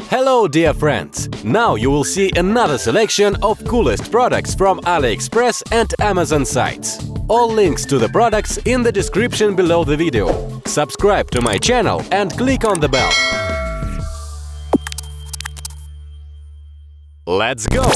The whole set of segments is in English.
Hello, dear friends! Now you will see another selection of coolest products from Aliexpress and Amazon sites. All links to the products in the description below the video. Subscribe to my channel and click on the bell. Let's go!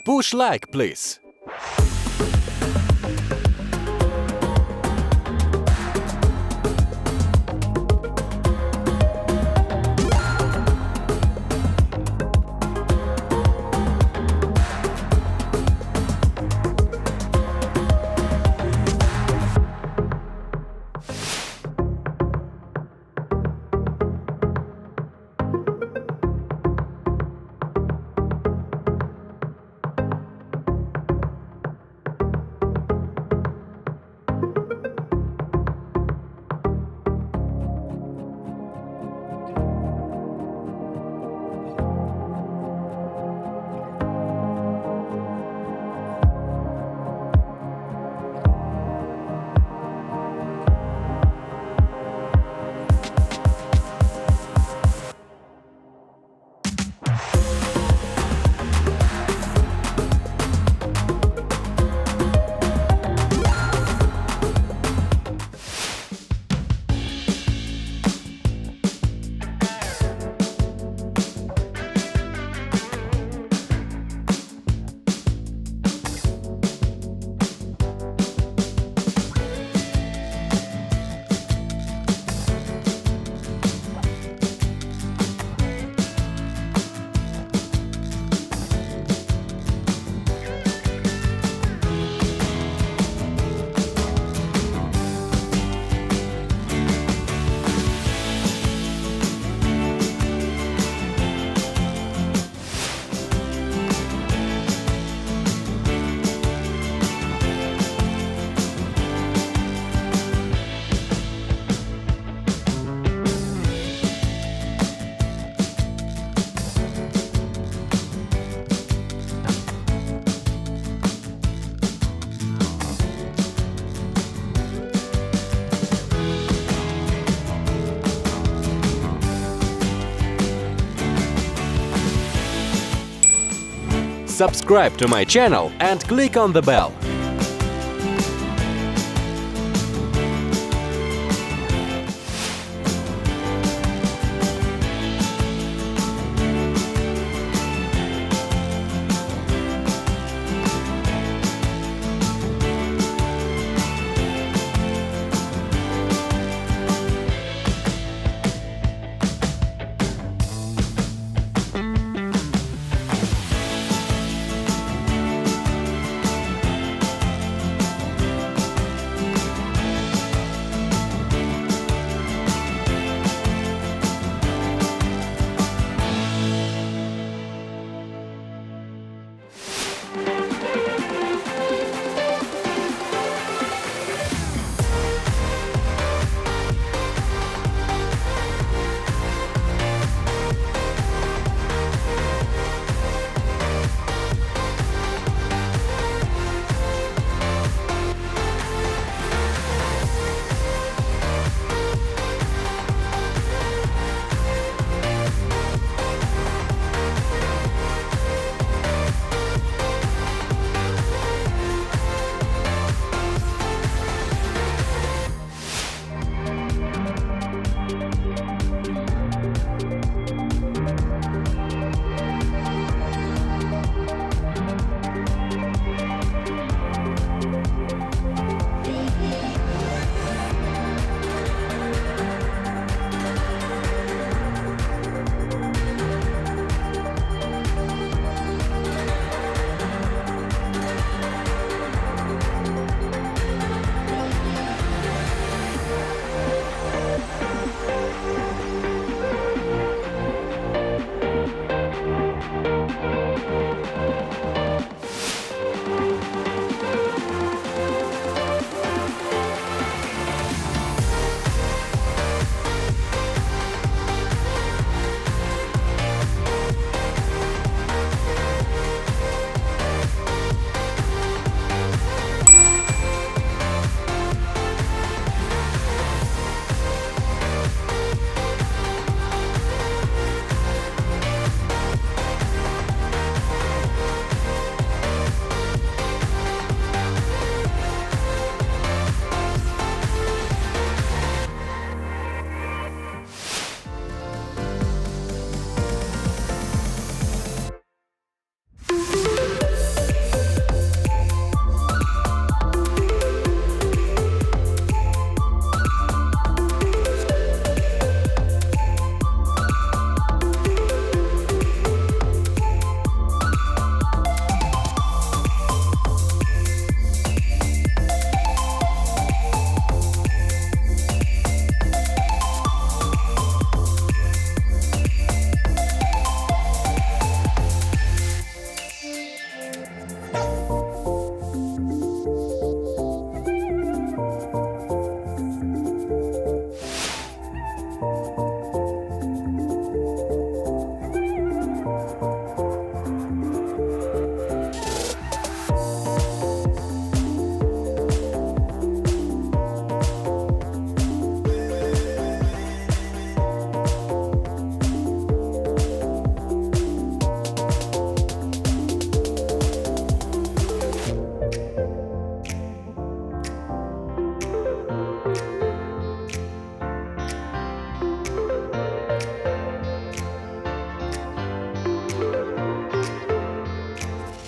Push like, please. Subscribe to my channel and click on the bell.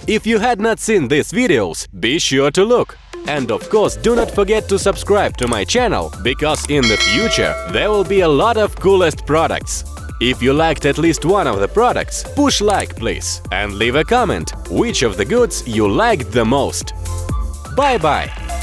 If you had not seen these videos, be sure to look. And of course, do not forget to subscribe to my channel, because in the future there will be a lot of coolest products. If you liked at least one of the products, push like please, and leave a comment which of the goods you liked the most. Bye-bye!